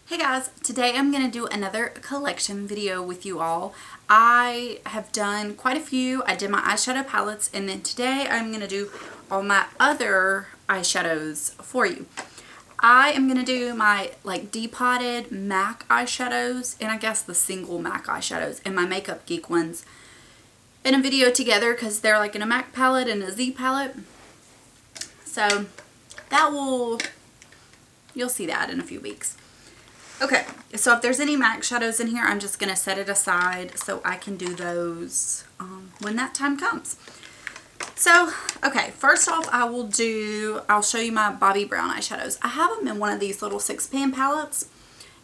Hey guys, today I'm going to do another collection video with you all. I have done quite a few. I did my eyeshadow palettes, and then today I'm going to do all my other eyeshadows for you. I am going to do my depotted MAC eyeshadows, and I guess the single MAC eyeshadows, and my Makeup Geek ones in a video together because they're like in a MAC palette and a Z palette. So you'll see that in a few weeks. Okay, so if there's any MAC shadows in here, I'm just going to set it aside so I can do those when that time comes. So, okay, first off, I'll show you my Bobbi Brown eyeshadows. I have them in one of these little 6-pan palettes,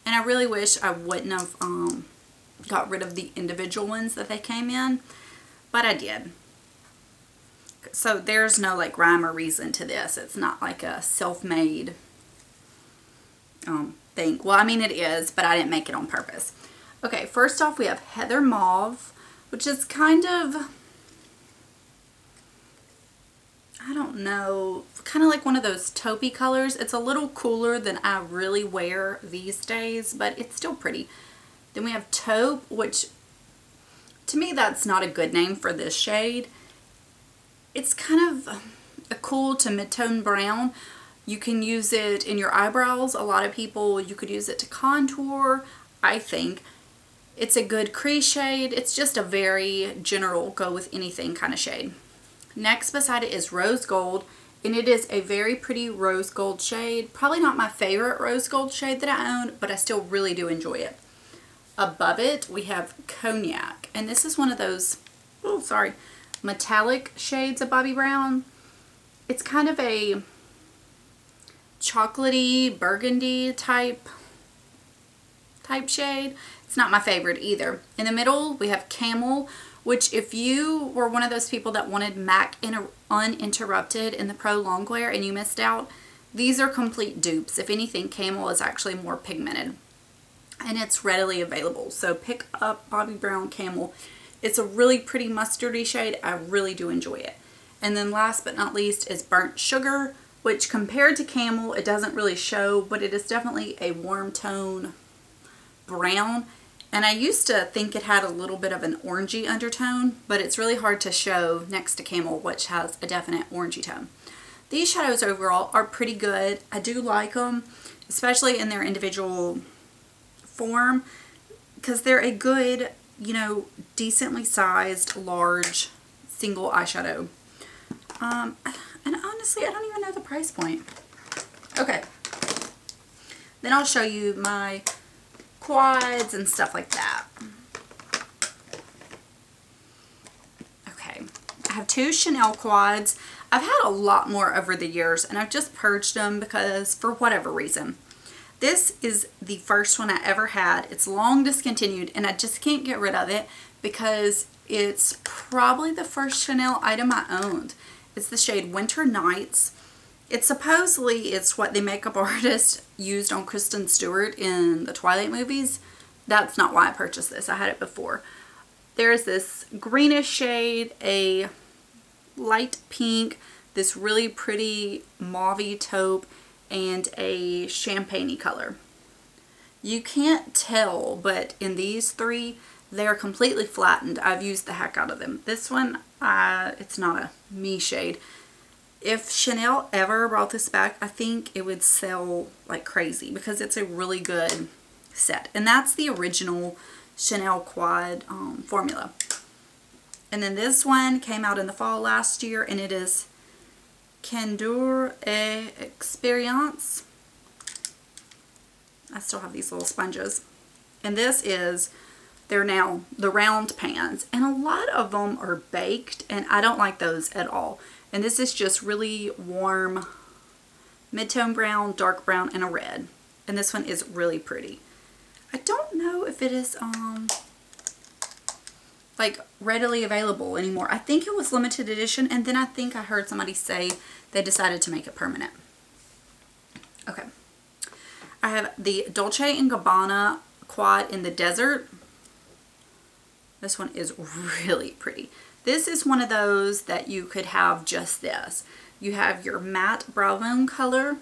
and I really wish I wouldn't have got rid of the individual ones that they came in, but I did. So there's no rhyme or reason to this. It's not like a self-made thing. Well, I mean it is, but I didn't make it on purpose. Okay, first off we have Heather Mauve, which is kind of, I don't know, kind of like one of those taupey colors. It's a little cooler than I really wear these days, but it's still pretty. Then we have Taupe, which to me that's not a good name for this shade. It's kind of a cool to mid-tone brown. You can use it in your eyebrows. A lot of people, you could use it to contour, I think. It's a good crease shade. It's just a very general go with anything kind of shade. Next beside it is Rose Gold, and it is a very pretty rose gold shade. Probably not my favorite rose gold shade that I own, but I still really do enjoy it. Above it, we have Cognac, and this is one of those, metallic shades of Bobbi Brown. It's kind of a chocolatey burgundy type shade. It's not my favorite either. In the middle we have Camel, which if you were one of those people that wanted MAC uninterrupted in the Pro Longwear and you missed out, these are complete dupes. If anything, Camel is actually more pigmented and it's readily available. So pick up Bobbi Brown Camel. It's a really pretty mustardy shade. I really do enjoy it. And then last but not least is Burnt Sugar, which compared to Camel, it doesn't really show, but it is definitely a warm tone brown. And I used to think it had a little bit of an orangey undertone, but it's really hard to show next to Camel, which has a definite orangey tone. These shadows overall are pretty good. I do like them, especially in their individual form, because they're a good, decently sized, large, single eyeshadow. And honestly, I don't even know the price point. Okay. Then I'll show you my quads and stuff like that. Okay. I have 2 Chanel quads. I've had a lot more over the years, and I've just purged them because for whatever reason. This is the first one I ever had. It's long discontinued, and I just can't get rid of it because it's probably the first Chanel item I owned. It's the shade Winter Nights. It's what the makeup artist used on Kristen Stewart in the Twilight movies. That's not why I purchased this. I had it before. There's this greenish shade, a light pink, this really pretty mauve taupe, and a champagne-y color. You can't tell, but in these 3, they're completely flattened. I've used the heck out of them. This one, it's not a me shade. If Chanel ever brought this back, I think it would sell like crazy because it's a really good set. And that's the original Chanel Quad formula. And then this one came out in the fall last year, and it is Candeur et Experience. I still have these little sponges. And this is, they're now the round pans, and a lot of them are baked, and I don't like those at all. And this is just really warm mid-tone brown, dark brown, and a red. And this one is really pretty. I don't know if it is readily available anymore. I think it was limited edition, and then I think I heard somebody say they decided to make it permanent. Okay. I have the Dolce & Gabbana Quad in the Desert. This one is really pretty. This is one of those that you could have just this. You have your matte brow bone color,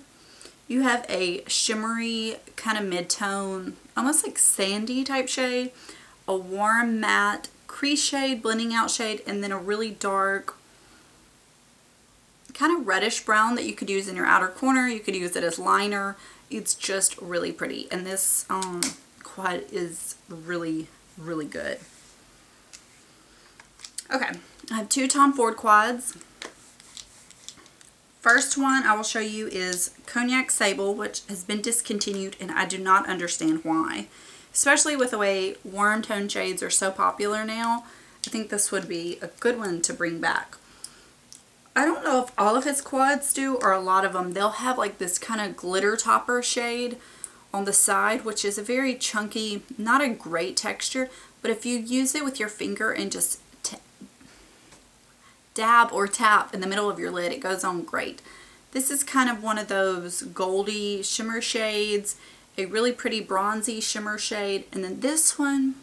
You have a shimmery kind of mid-tone, almost like sandy type shade, a warm matte crease shade, blending out shade, and then a really dark kind of reddish brown that you could use in your outer corner. You could use it as liner. It's just really pretty, and this quad is really, really good. Okay, I have two Tom Ford quads. First one I will show you is Cognac Sable, which has been discontinued, and I do not understand why. Especially with the way warm tone shades are so popular now, I think this would be a good one to bring back. I don't know if all of his quads do, or a lot of them. They'll have like this kind of glitter topper shade on the side, which is a very chunky, not a great texture, but if you use it with your finger and just dab or tap in the middle of your lid, it goes on great. This is kind of one of those goldy shimmer shades, a really pretty bronzy shimmer shade, and then this one,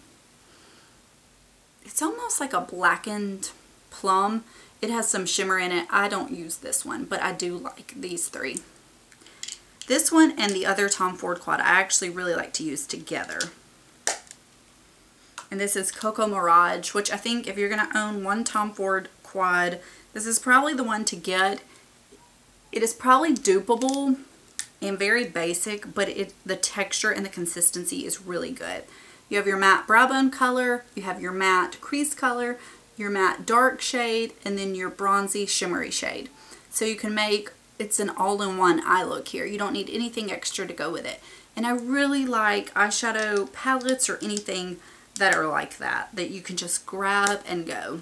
it's almost like a blackened plum. It has some shimmer in it. I don't use this one, but I do like these three. This one and the other Tom Ford quad I actually really like to use together. And this is Coco Mirage, which I think if you're going to own one Tom Ford quad, this is probably the one to get. It is probably dupeable and very basic, but the texture and the consistency is really good. You have your matte brow bone color, you have your matte crease color, your matte dark shade, and then your bronzy shimmery shade. So you can make, it's an all-in-one eye look here. You don't need anything extra to go with it. And I really like eyeshadow palettes or anything that are like that you can just grab and go.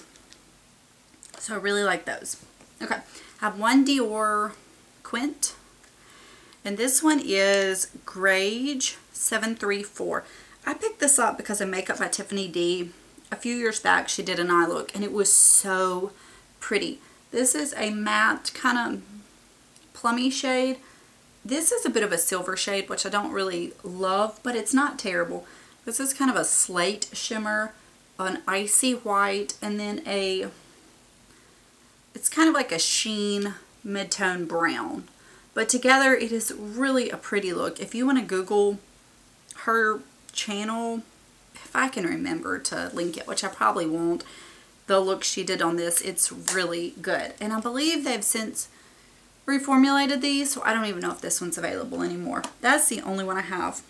So I really like those. Okay, I have one Dior Quint, and this one is Grage 734. I picked this up because of Makeup by Tiffany D. A few years back she did an eye look and it was so pretty. This is a matte kind of plummy shade. This is a bit of a silver shade, which I don't really love, but it's not terrible. This is kind of a slate shimmer, an icy white, and then it's kind of like a sheen mid-tone brown. But together it is really a pretty look. If you want to Google her channel, if I can remember to link it, which I probably won't, the look she did on this, it's really good. And I believe they've since reformulated these, so I don't even know if this one's available anymore. That's the only one I have.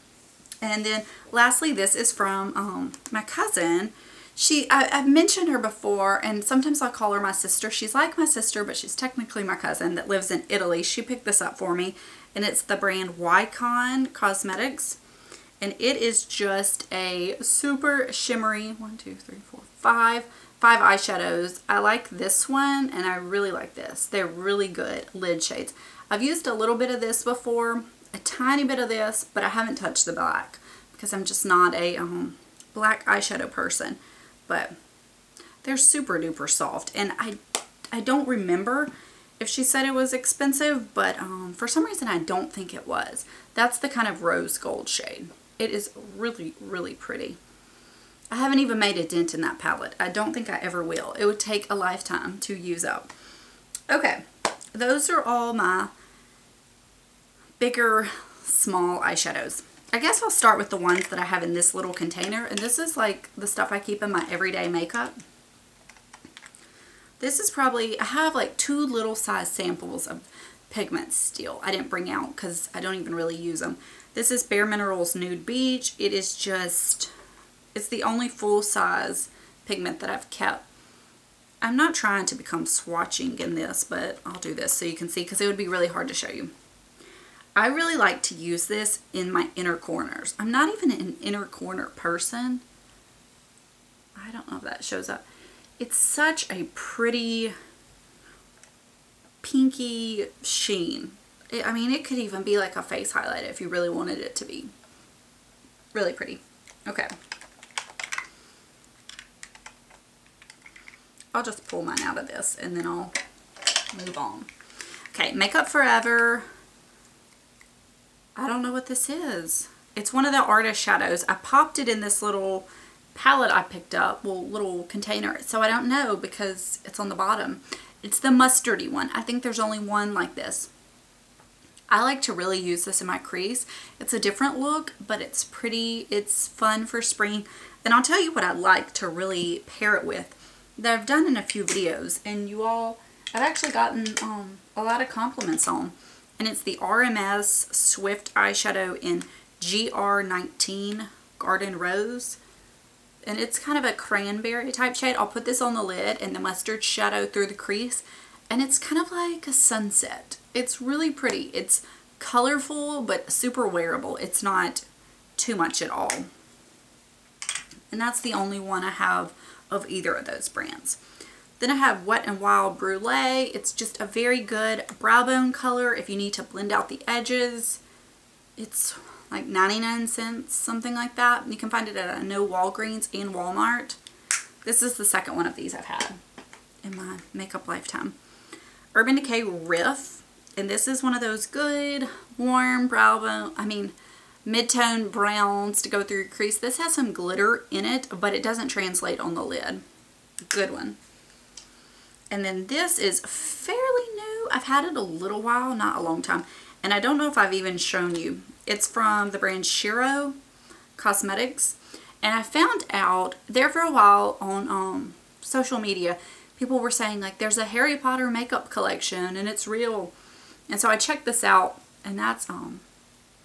And then lastly, this is from my cousin. I've mentioned her before, and sometimes I'll call her my sister. She's like my sister, but she's technically my cousin that lives in Italy. She picked this up for me, and it's the brand Wycon Cosmetics. And it is just a super shimmery, 5 eyeshadows. I like this one, and I really like this. They're really good lid shades. I've used a little bit of this before, a tiny bit of this, but I haven't touched the black because I'm just not a black eyeshadow person. But they're super duper soft, and I don't remember if she said it was expensive, but for some reason I don't think it was. That's the kind of rose gold shade. It is really, really pretty. I haven't even made a dent in that palette. I don't think I ever will. It would take a lifetime to use up. Okay, those are all my bigger, small eyeshadows. I guess I'll start with the ones that I have in this little container, and this is like the stuff I keep in my everyday makeup. This is probably, I have like 2 little size samples of pigments still. I didn't bring out because I don't even really use them. This is Bare Minerals Nude Beach. It is just, it's the only full size pigment that I've kept. I'm not trying to become swatching in this, but I'll do this so you can see because it would be really hard to show you. I really like to use this in my inner corners. I'm not even an inner corner person. I don't know if that shows up. It's such a pretty pinky sheen. I mean, it could even be like a face highlight if you really wanted it to be. Really pretty. Okay. I'll just pull mine out of this and then I'll move on. Okay, Makeup Forever. I don't know what this is. It's one of the artist shadows. I popped it in this little palette I picked up, well, little container, so I don't know because it's on the bottom. It's the mustardy one. I think there's only one like this. I like to really use this in my crease. It's a different look, but it's pretty, it's fun for spring. And I'll tell you what I like to really pair it with that I've done in a few videos, and you all, I've actually gotten a lot of compliments on. And it's the RMS Swift eyeshadow in GR19 Garden Rose. And it's kind of a cranberry type shade. I'll put this on the lid and the mustard shadow through the crease. And it's kind of like a sunset. It's really pretty. It's colorful but super wearable. It's not too much at all. And that's the only one I have of either of those brands. Then I have Wet n Wild Brulee. It's just a very good brow bone color if you need to blend out the edges. It's like 99 cents, something like that. You can find it at No Walgreens and Walmart. This is the second one of these I've had in my makeup lifetime. Urban Decay Riff. And this is one of those good warm brow bone, mid-tone browns to go through your crease. This has some glitter in it, but it doesn't translate on the lid. Good one. And then this is fairly new. I've had it a little while, not a long time. And I don't know if I've even shown you. It's from the brand Shiro Cosmetics. And I found out there for a while on social media, people were saying like there's a Harry Potter makeup collection and it's real. And so I checked this out, and that's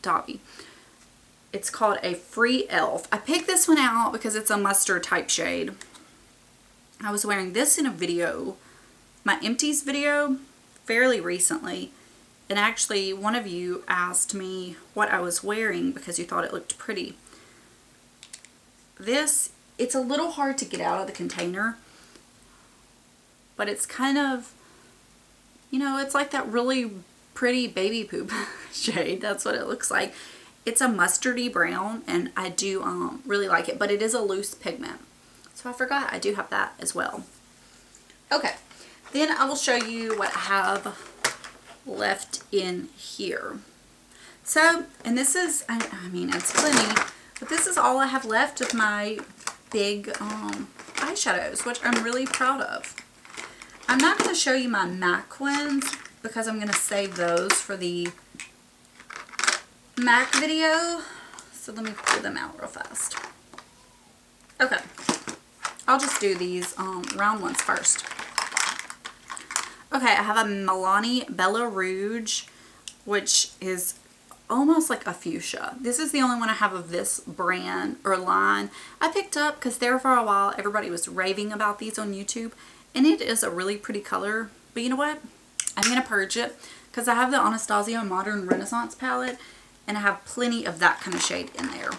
Dobby. It's called a Free Elf. I picked this one out because it's a mustard type shade. I was wearing this in a video, my empties video, fairly recently. And actually one of you asked me what I was wearing because you thought it looked pretty. This, it's a little hard to get out of the container, but it's kind of, you know, it's like that really pretty baby poop shade. That's what it looks like. It's a mustardy brown, and I do really like it, but it is a loose pigment. So I forgot I do have that as well. Okay, then I will show you what I have left in here. So, and this is, it's plenty, but this is all I have left of my big eyeshadows, which I'm really proud of. I'm not going to show you my MAC ones because I'm going to save those for the MAC video. So let me pull them out real fast. Okay, I'll just do these round ones first. Okay, I have a Milani Bella Rouge, which is almost like a fuchsia. This is the only one I have of this brand or line. I picked up because there for a while everybody was raving about these on YouTube, and it is a really pretty color. But you know what? I'm going to purge it because I have the Anastasia Modern Renaissance palette, and I have plenty of that kind of shade in there,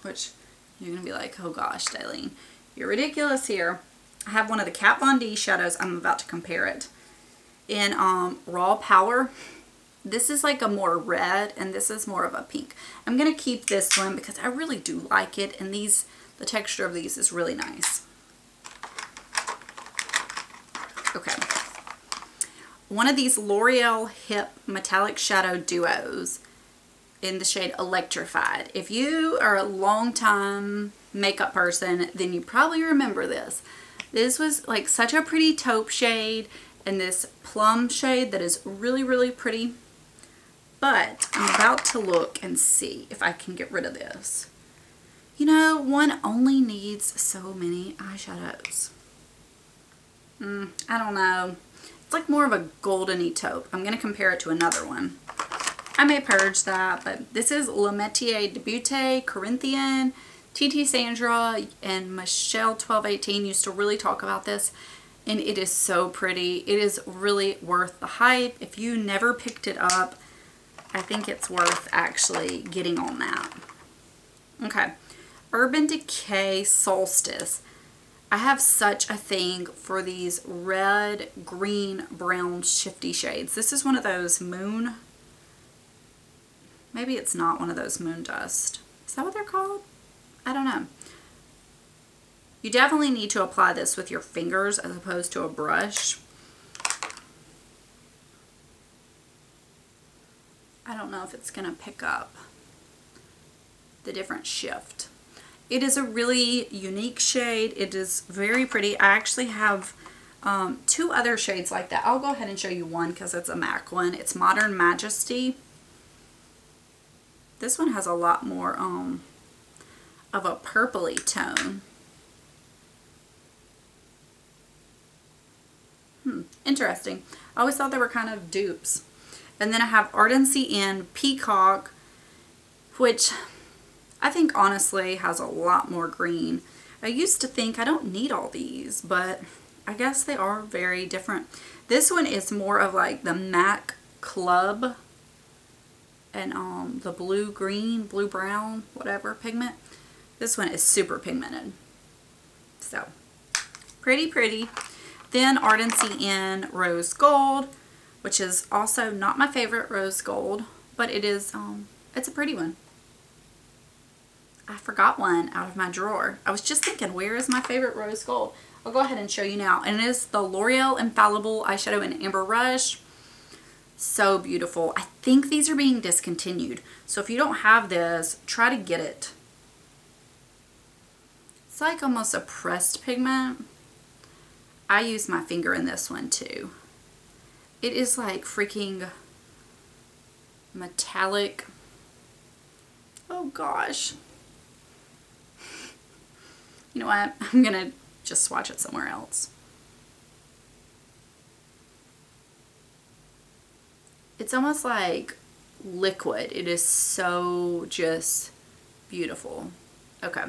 which you're going to be like, oh gosh, Daleen, you're ridiculous here. I have one of the Kat Von D shadows. I'm about to compare it in Raw Power. This is like a more red, and this is more of a pink. I'm going to keep this one because I really do like it, and these, the texture of these is really nice. Okay. One of these L'Oreal Hip Metallic Shadow Duos in the shade Electrified. If you are a long time makeup person, then you probably remember this. This was like such a pretty taupe shade and this plum shade that is really, really pretty. But I'm about to look and see if I can get rid of this. You know, one only needs so many eyeshadows. I don't know. It's like more of a goldeny taupe. I'm going to compare it to another one. I may purge that, but this is Le Métier de Beauté Corinthian. TT Sandra and Michelle 1218 used to really talk about this, and it is so pretty. It is really worth the hype. If you never picked it up, I think it's worth actually getting on that. Okay, Urban Decay Solstice. I have such a thing for these red, green, brown shifty shades. This is one of those moon, maybe it's not one of those moon dust. Is that what they're called? I don't know. You definitely need to apply this with your fingers as opposed to a brush. I don't know if it's going to pick up the different shift. It is a really unique shade. It is very pretty. I actually have Two other shades like that. I'll go ahead and show you one because it's a MAC one. It's Modern Majesty. This one has a lot more of a purpley tone. Interesting. I always thought they were kind of dupes. And then I have Ardency in Peacock, which I think honestly has a lot more green. I used to think I don't need all these, but I guess they are very different. This one is more of like the MAC Club and the blue-green, blue-brown, whatever pigment. This one is super pigmented. So, pretty, pretty. Then Ardency in Rose Gold, which is also not my favorite rose gold, but it is, it's a pretty one. I forgot one out of my drawer. I was just thinking, where is my favorite rose gold? I'll go ahead and show you now. And it is the L'Oreal Infallible Eyeshadow in Amber Rush. So beautiful. I think these are being discontinued. So if you don't have this, try to get it. It's like almost a pressed pigment. I use my finger in this one too. It is like freaking metallic. Oh gosh. You know what? I'm going to just swatch it somewhere else. It's almost like liquid. It is so just beautiful. Okay.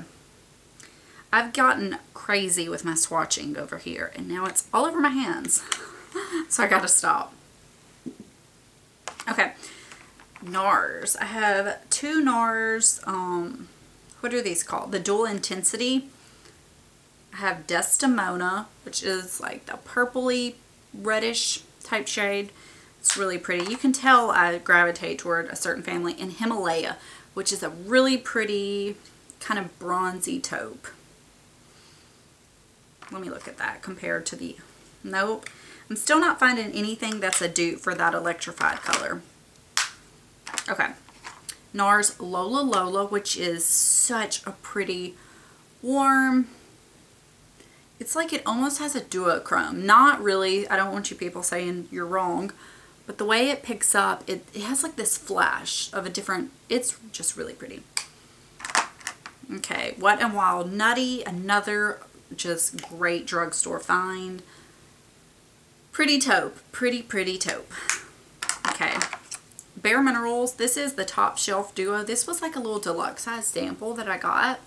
I've gotten crazy with my swatching over here, and now it's all over my hands. So I gotta stop. Okay. NARS. I have two NARS. What are these called? The Dual Intensity. I have Desdemona, which is like the purpley reddish type shade. It's really pretty. You can tell I gravitate toward a certain family. And Himalaya, which is a really pretty kind of bronzy taupe. Let me look at that compared to the... Nope. I'm still not finding anything that's a dupe for that electrified color. Okay. NARS Lola Lola, which is such a pretty warm... It's like it almost has a duochrome. Not really. I don't want you people saying you're wrong. But the way it picks up, it has like this flash of a different... It's just really pretty. Okay. Wet n Wild Nutty. Another just great drugstore find. Pretty taupe. Pretty, pretty taupe. Okay. Bare Minerals. This is the Top Shelf Duo. This was like a little deluxe size sample that I got.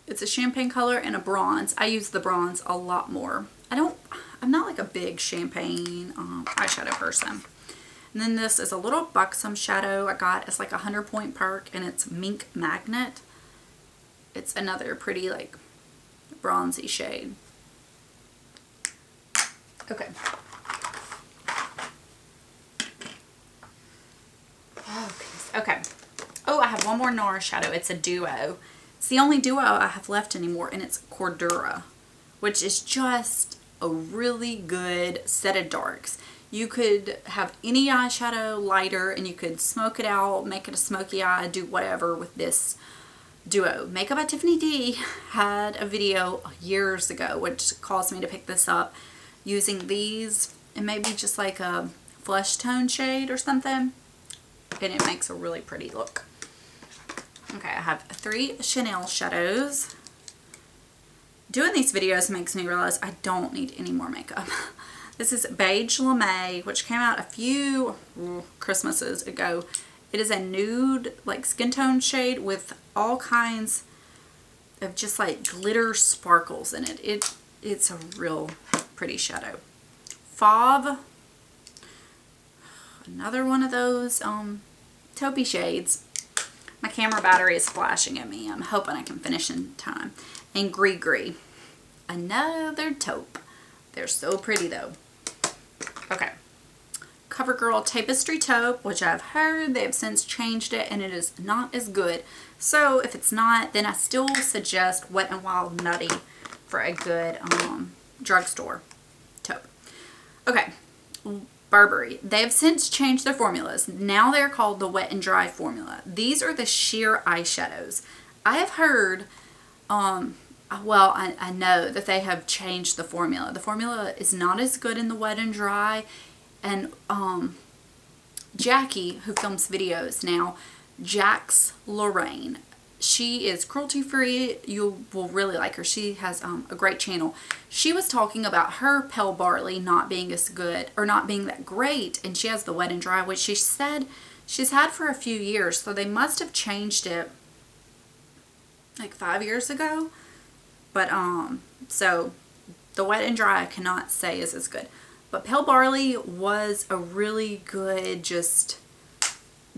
It's a champagne color and a bronze. I use the bronze a lot more. I'm not like a big champagne eyeshadow person. And then this is a little buxom shadow I got. It's like a 100-point perk and it's Mink Magnet. It's another pretty like bronzy shade. Okay. Oh, goodness. Okay. Oh, I have one more NARS shadow. It's a duo. It's the only duo I have left anymore, and it's Cordura, which is just a really good set of darks. You could have any eyeshadow lighter, and you could smoke it out, make it a smoky eye, do whatever with this duo. Makeup by Tiffany D had a video years ago, which caused me to pick this up, using these and maybe just like a flesh tone shade or something, and it makes a really pretty look. Okay, I have 3 Chanel shadows. Doing these videos makes me realize I don't need any more makeup. This is Beige Lame, which came out a few Christmases ago. It is a nude, like skin tone shade with all kinds of just like glitter sparkles in it. It's a real pretty shadow. Fauve. Another one of those taupey shades. My camera battery is flashing at me. I'm hoping I can finish in time. And Gris Gris. Another taupe. They're so pretty though. Okay. CoverGirl Tapestry Taupe, which I've heard they have since changed it and it is not as good. So if it's not, then I still suggest Wet n Wild Nutty for a good drugstore taupe. Okay. Burberry. They have since changed their formulas. Now they're called the Wet and Dry formula. These are the sheer eyeshadows. I have heard well, I know that they have changed the formula. The formula is not as good in the Wet n Dry. And Jackie, who films videos now, Jax Lorraine, she is cruelty free. You will really like her. She has a great channel. She was talking about her Pale Barley not being as good, or not being that great, and she has the Wet n Dry, which she said she's had for a few years, so they must have changed it like 5 years ago. But so the Wet n Dry I cannot say is as good, but Pale Barley was a really good, just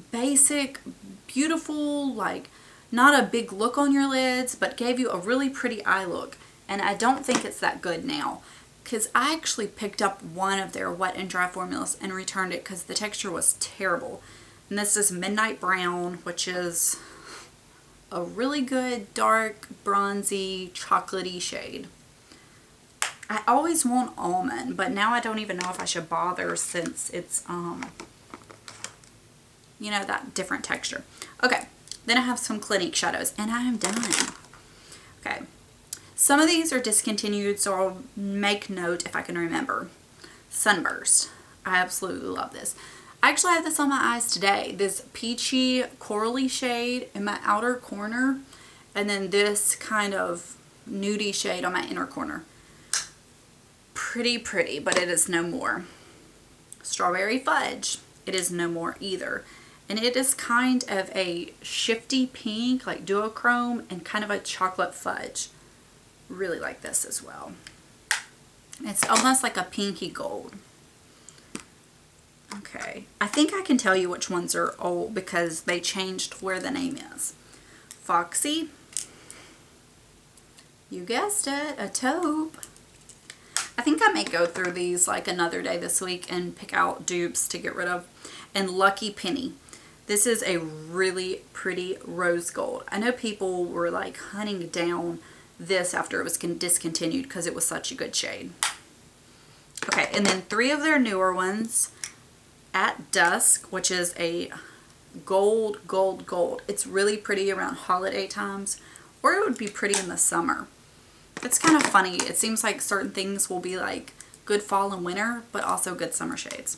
basic, beautiful, like not a big look on your lids, but gave you a really pretty eye look. And I don't think it's that good now, because I actually picked up one of their Wet n Dry formulas and returned it because the texture was terrible. And this is Midnight Brown, which is a really good dark bronzy chocolatey shade. I always want almond, but now I don't even know if I should bother, since it's you know, that different texture. Okay, then I have some Clinique shadows, and I am done. Okay, some of these are discontinued, so I'll make note if I can remember. Sunburst. I absolutely love this. I actually have this on my eyes today. This peachy corally shade in my outer corner, and then this kind of nudie shade on my inner corner. Pretty pretty, but it is no more. Strawberry Fudge. It is no more either. And it is kind of a shifty pink, like duochrome, and kind of a chocolate fudge. Really like this as well. It's almost like a pinky gold. Okay, I think I can tell you which ones are old because they changed where the name is. Foxy. You guessed it, a taupe. I think I may go through these like another day this week and pick out dupes to get rid of. And Lucky Penny. This is a really pretty rose gold. I know people were like hunting down this after it was discontinued because it was such a good shade. Okay, and then 3 of their newer ones. At Dusk, which is a gold, gold, gold. It's really pretty around holiday times, or it would be pretty in the summer. It's kind of funny. It seems like certain things will be like good fall and winter, but also good summer shades.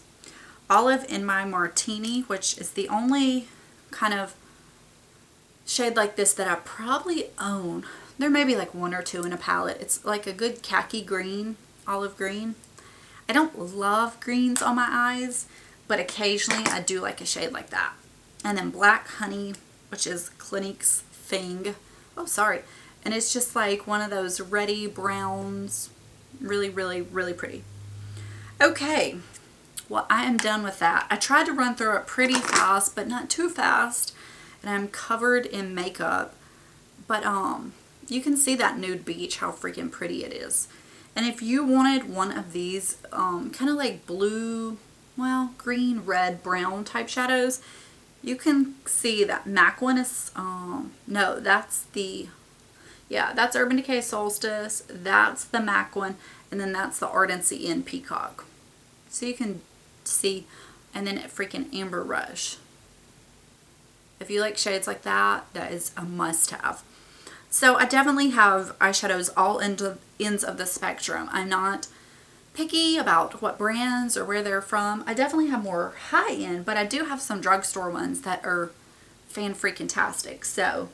Olive in My Martini, which is the only kind of shade like this that I probably own. There may be like 1 or 2 in a palette. It's like a good khaki green, olive green. I don't love greens on my eyes, but occasionally I do like a shade like that. And then Black Honey, which is Clinique's thing. Oh, sorry. And it's just like one of those reddy browns. Really, really, really pretty. Okay. Well, I am done with that. I tried to run through it pretty fast, but not too fast. And I'm covered in makeup. But you can see that nude beach, how freaking pretty it is. And if you wanted one of these kind of like blue, well, green, red, brown type shadows, you can see that MAC one is, no, that's the, yeah, that's Urban Decay Solstice, that's the MAC one, and then that's the Ardency in Peacock. So you can see, and then freaking Amber Rush. If you like shades like that, that is a must-have. So I definitely have eyeshadows all ends of the spectrum. I'm not picky about what brands or where they're from. I definitely have more high-end, but I do have some drugstore ones that are fan-freaking-tastic. So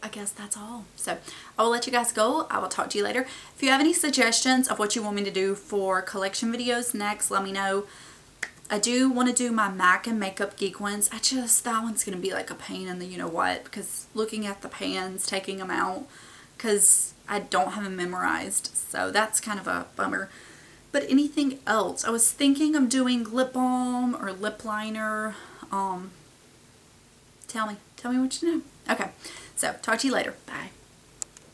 I guess that's all. So I will let you guys go. I will talk to you later. If you have any suggestions of what you want me to do for collection videos next, let me know. I do want to do my MAC and Makeup Geek ones. That one's going to be like a pain in the you-know-what, because looking at the pans, taking them out, because I don't have them memorized. So that's kind of a bummer. But anything else? I was thinking of doing lip balm or lip liner. Tell me what you know. Okay, so talk to you later. Bye.